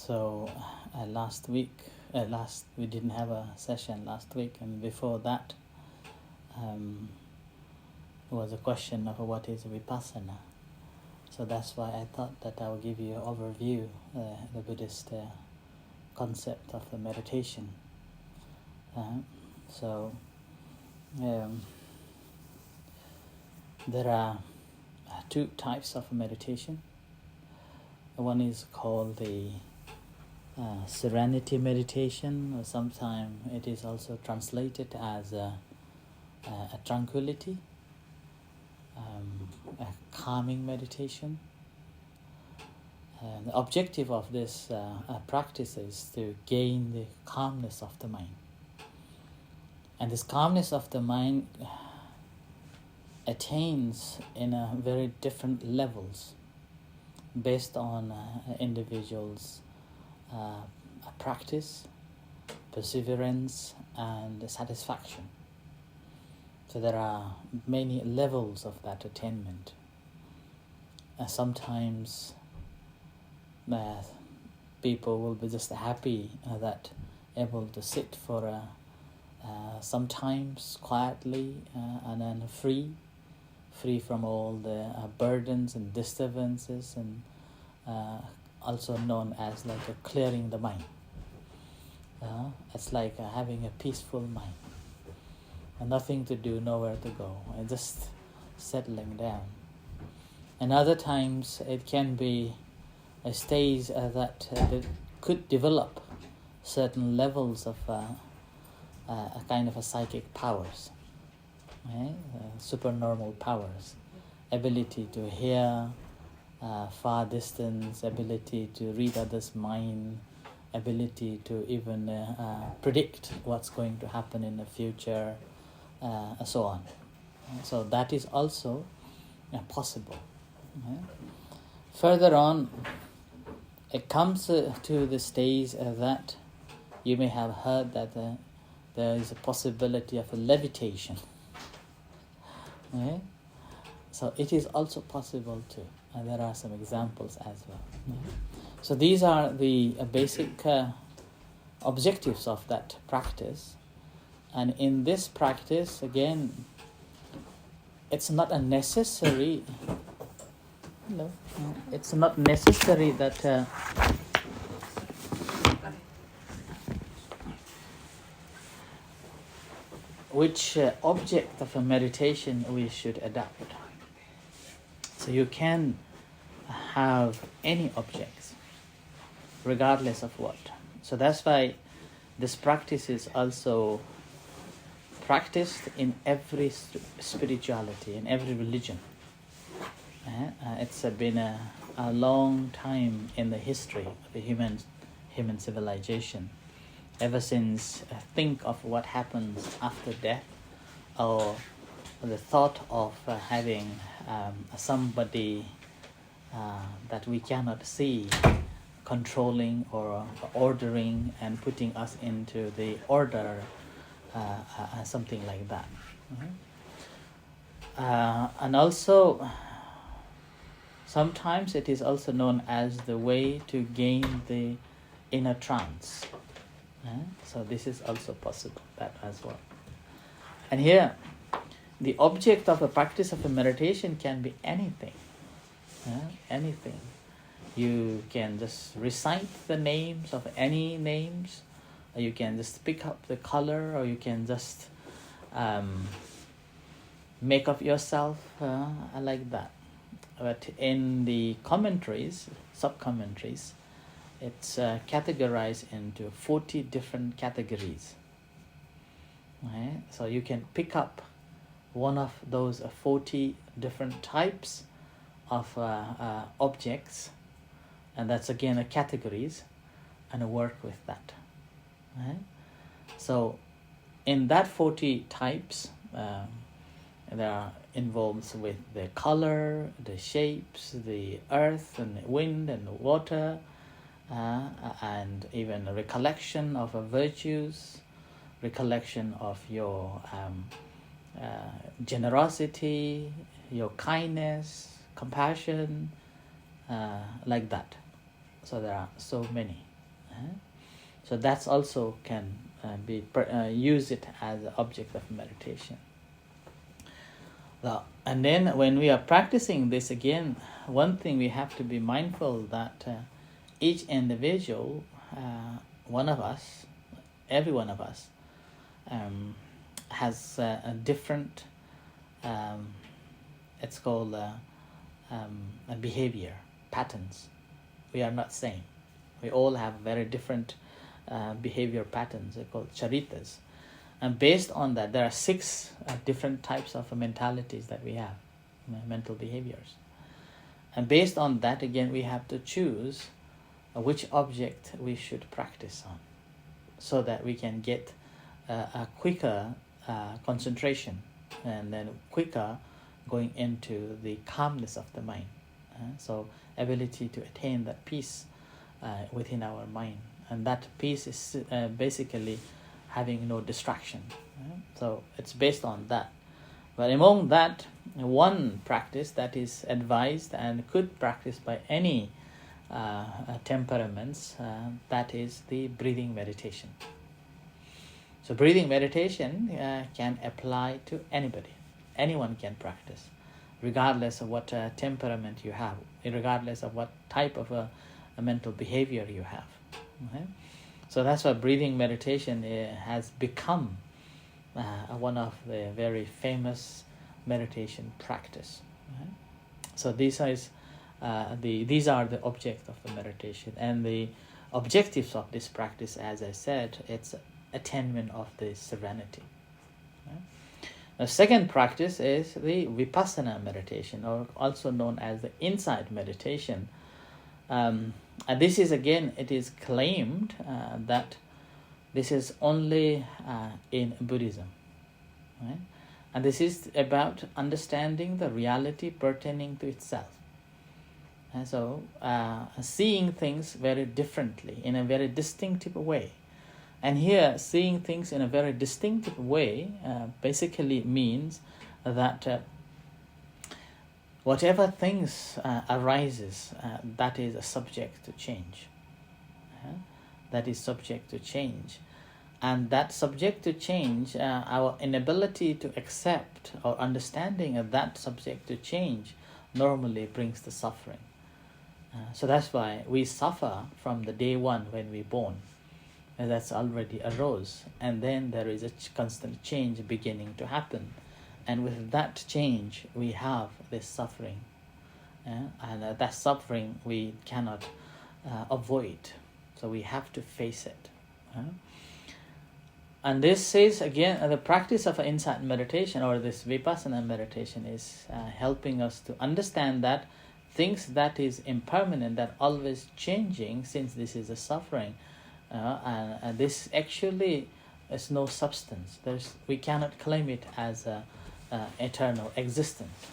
So we didn't have a session last week, and before that was a question of what is Vipassana. So that's why I thought that I will give you an overview, the Buddhist concept of the meditation. There are two types of meditation. One is called the serenity meditation, or sometimes it is also translated as a tranquility, a calming meditation. The objective of this practice is to gain the calmness of the mind. And this calmness of the mind attains in a very different levels based on individuals' practice, perseverance, and satisfaction. So there are many levels of that attainment. Sometimes people will be just happy that able to sit for sometimes quietly and then free from all the burdens and disturbances, and also known as like clearing the mind. It's like having a peaceful mind, and nothing to do, nowhere to go, and just settling down. And other times it can be a stage that could develop certain levels of a kind of a psychic powers, supernormal powers, ability to hear far distance, ability to read others' mind, ability to even predict what's going to happen in the future, so on. So that is also possible. Further on, it comes to the stage that you may have heard that there is a possibility of a levitation. So it is also possible too, and there are some examples as well. So these are the basic objectives of that practice. And in this practice, again, it's not a necessary. It's not necessary that which object of a meditation we should adopt. So you can have any objects, regardless of what. So that's why this practice is also practiced in every spirituality, in every religion. It's been a long time in the history of the human civilization. Ever since think of what happens after death, or the thought of having somebody that we cannot see controlling or ordering and putting us into the order, something like that. And also, sometimes it is also known as the way to gain the inner trance. So this is also possible, that as well. And here, the object of a practice of a meditation can be anything. Anything. You can just recite the names of any names, or you can just pick up the color, or you can just make up yourself like that. But in the commentaries, sub-commentaries, it's categorized into 40 different categories. So you can pick up one of those 40 different types of objects, and that's again categories, and work with that. So in that 40 types, there are involved with the color, the shapes, the earth and the wind and the water, and even a recollection of virtues, recollection of your generosity, your kindness, compassion, like that. So there are so many. So that's also can be use it as an object of meditation. And then when we are practicing this again, one thing we have to be mindful that each individual, one of us, every one of us, has a different, it's called a behavior patterns. We are not same. We all have very different behavior patterns. They're called charitas. And based on that, there are 6 different types of mentalities that we have, mental behaviors. And based on that, again, we have to choose which object we should practice on, so that we can get a quicker concentration, and then quicker going into the calmness of the mind. So ability to attain that peace within our mind. And that peace is basically having no distraction. So it's based on that. But among that, one practice that is advised and could practice by any temperaments, that is the breathing meditation. So breathing meditation can apply to anybody. Anyone can practice, regardless of what temperament you have, regardless of what type of a mental behavior you have. Okay? So that's why breathing meditation has become one of the very famous meditation practice. Okay? So these are the objects of the meditation, and the objectives of this practice, as I said, it's attainment of the serenity. Okay? The second practice is the Vipassana meditation, or also known as the insight meditation. And this is, again, it is claimed that this is only in Buddhism. Right? And this is about understanding the reality pertaining to itself. And so seeing things very differently, in a very distinctive way. And here, seeing things in a very distinctive way basically means that whatever things arises, that is a subject to change. That is subject to change. And that subject to change, our inability to accept or understanding of that subject to change normally brings the suffering. So that's why we suffer from the day one when we're born. And that's already arose. And then there is a constant change beginning to happen. And with that change, we have this suffering. And that suffering we cannot avoid. So we have to face it. And this is, again, the practice of insight meditation, or this Vipassana meditation, is helping us to understand that things that is impermanent, that always changing, since this is a suffering, and this actually is no substance. We cannot claim it as a eternal existence.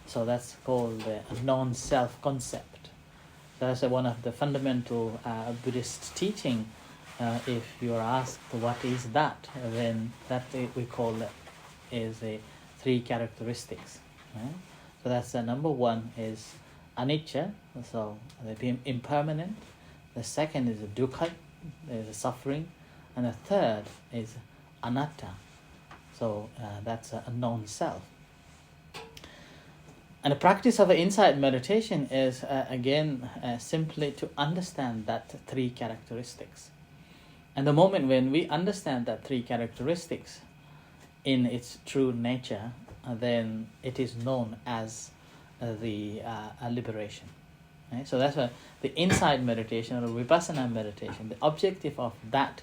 So that's called the non-self concept. That's one of the fundamental Buddhist teaching. If you are asked what is that, then that we call it is a 3 characteristics. So that's number 1 is anicca, so the impermanent. The second is dukkha, is a suffering, and the third is anatta. So that's a non-self. And the practice of insight meditation is again simply to understand that 3 characteristics. And the moment when we understand that 3 characteristics in its true nature, then it is known as the liberation. Right? So that's why the insight meditation or Vipassana meditation, the objective of that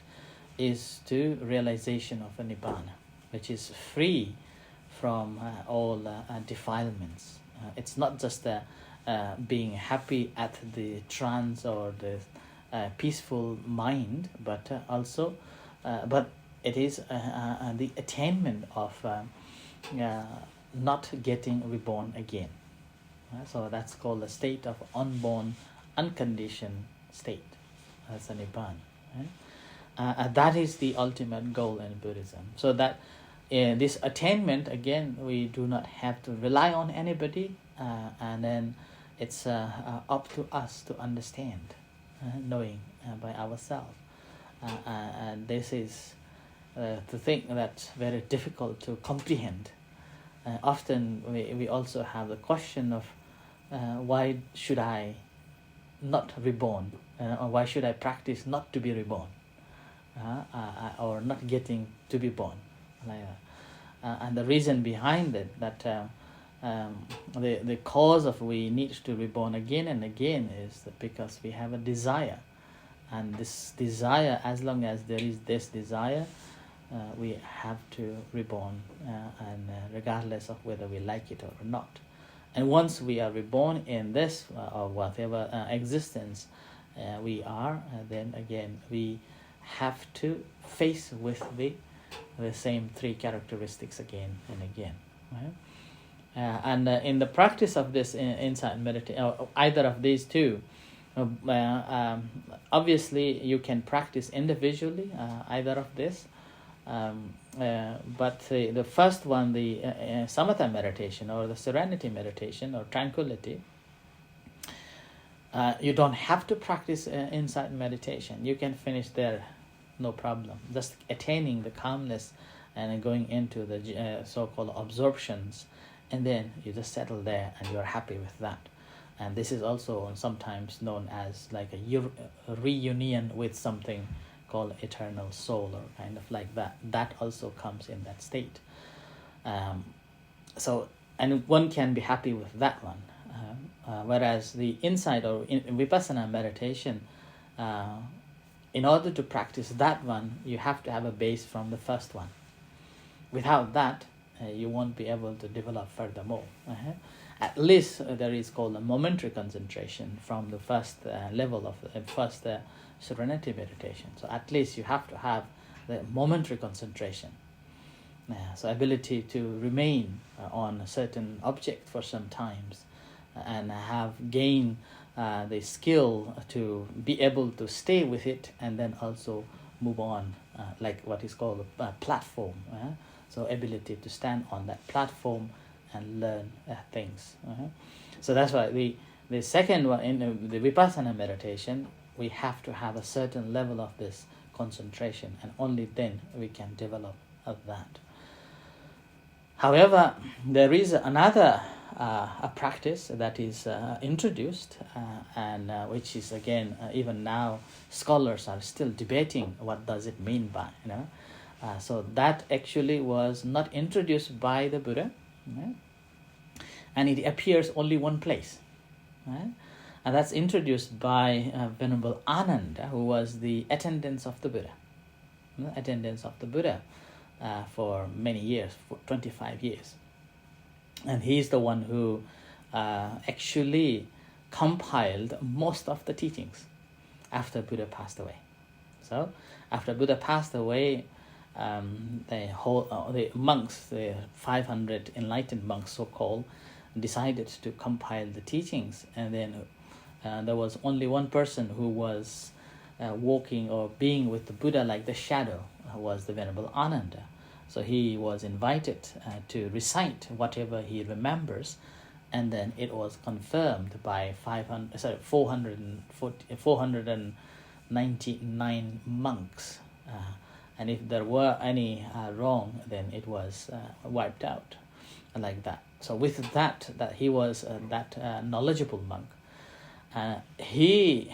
is to realization of a nibbana, which is free from all defilements. It's not just being happy at the trance or the peaceful mind, but also, but it is the attainment of not getting reborn again. So that's called a state of unborn, unconditioned state. That's a nibbana. Right? That is the ultimate goal in Buddhism. So that this attainment, again, we do not have to rely on anybody, and then it's up to us to understand. knowing by ourselves. And this is the thing that's very difficult to comprehend. Often we also have the question of why should I not reborn, or why should I practice not to be reborn, or not getting to be born, like that. And the reason behind it, that the cause of we need to reborn again and again is that because we have a desire, and this desire, as long as there is this desire, we have to reborn, and regardless of whether we like it or not. And once we are reborn in this or whatever existence we are, then again we have to face with the same three characteristics again and again. Right? And in the practice of this insight meditation, either of these two, obviously you can practice individually either of this. But the first one, the Samatha meditation or the serenity meditation or tranquility, you don't have to practice insight meditation. You can finish there, no problem. Just attaining the calmness and going into the so-called absorptions, and then you just settle there and you're happy with that. And this is also sometimes known as like a reunion with something called eternal soul, or kind of like that. That also comes in that state. So, and one can be happy with that one. Whereas the insight or Vipassana meditation, in order to practice that one, you have to have a base from the first one. Without that, you won't be able to develop furthermore. At least there is called a momentary concentration from the first level of the first serenity meditation. So at least you have to have the momentary concentration. So ability to remain on a certain object for some times, and have gained the skill to be able to stay with it and then also move on, like what is called a platform. So ability to stand on that platform and learn things. So that's why the second one, in the Vipassana meditation, we have to have a certain level of this concentration, and only then we can develop that. However, there is another a practice that is introduced, and which is again, even now scholars are still debating what does it mean by, so that actually was not introduced by the Buddha, and it appears only one place, and that's introduced by Venerable Ananda, who was the attendant of the Buddha, for many years, for 25 years. And he's the one who actually compiled most of the teachings after Buddha passed away. So after Buddha passed away, the monks, the 500 enlightened monks, so-called, decided to compile the teachings. And then there was only one person who was walking or being with the Buddha like the shadow, was the Venerable Ananda. So he was invited to recite whatever he remembers, and then it was confirmed by 499 monks. And if there were any wrong, then it was wiped out, like that. So with that he was that knowledgeable monk. He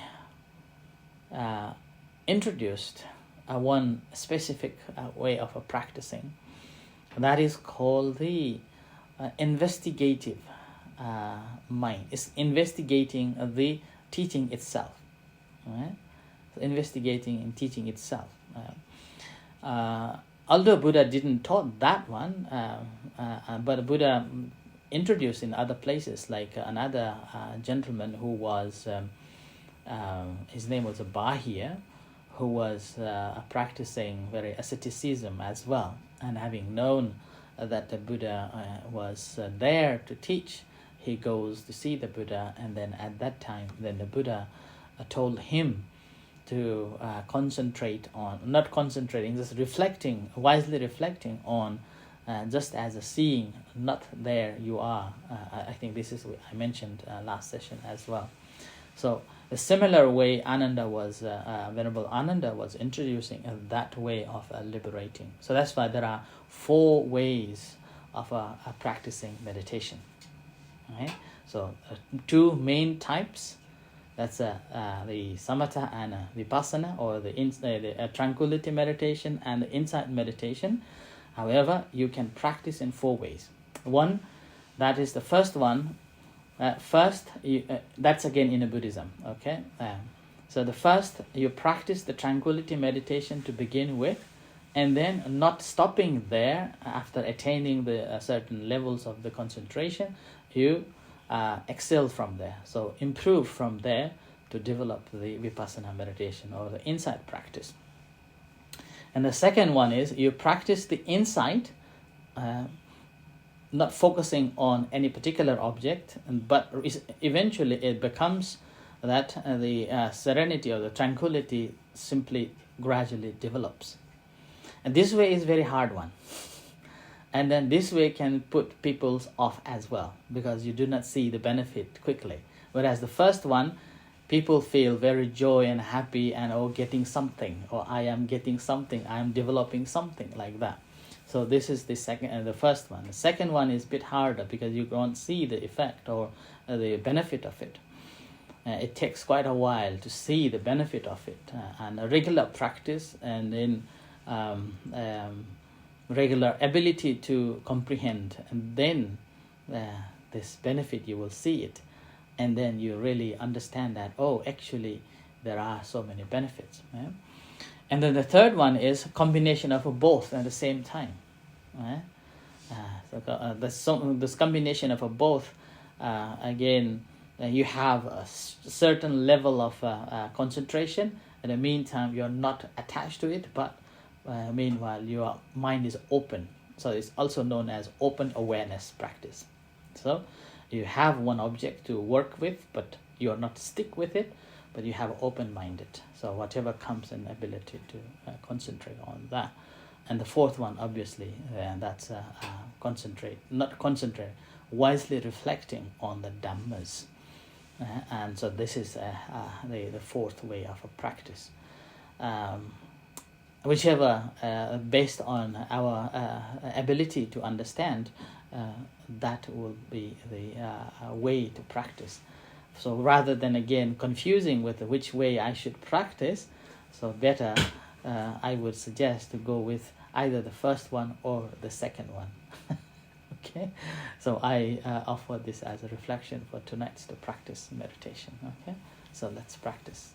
introduced one specific way of practicing, that is called the investigative mind. It's investigating the teaching itself, right? So investigating and teaching itself. Although Buddha didn't taught that one, but Buddha introduced in other places, like another gentleman who was, his name was Bahia, who was practicing very asceticism as well, and having known that the Buddha was there to teach, he goes to see the Buddha, and then at that time, then the Buddha told him to concentrate on, not concentrating, just reflecting, wisely reflecting on, just as a seeing, not there you are. I think this is what I mentioned last session as well. So The similar way Venerable Ananda was introducing that way of liberating. So that's why there are 4 ways of practicing meditation. Right? So 2 main types. That's the Samatha and Vipassana, or the tranquility meditation and the insight meditation. However, you can practice in 4 ways. One, that is the first one. That's again in Buddhism. Okay. So the first, you practice the tranquility meditation to begin with, and then not stopping there after attaining the certain levels of the concentration, you excel from there. So improve from there to develop the Vipassana meditation or the insight practice. And the second one is you practice the insight, not focusing on any particular object, but eventually it becomes that the serenity or the tranquility simply gradually develops. And this way is very hard one. And then this way can put people off as well, because you do not see the benefit quickly. Whereas the first one, people feel very joy and happy and getting something, or I am getting something, I am developing something like that. So this is the second and the first one. The second one is a bit harder because you don't see the effect or the benefit of it. It takes quite a while to see the benefit of it, and a regular practice, and then regular ability to comprehend, and then this benefit you will see it, and then you really understand that actually there are so many benefits. Yeah? And then the third one is a combination of both at the same time. Right? This combination of both, again, you have a certain level of concentration. In the meantime, you're not attached to it, but meanwhile, your mind is open. So it's also known as open awareness practice. So you have one object to work with, but you're not stick with it, but you have open-minded. So whatever comes in ability to concentrate on that. And the fourth one, obviously, that's wisely reflecting on the Dhammas. And so this is the fourth way of a practice. Whichever, based on our ability to understand, that will be the way to practice. So rather than again confusing with which way I should practice, so better I would suggest to go with either the first one or the second one. Okay, so I offer this as a reflection for tonight's practice meditation. Okay, so let's practice.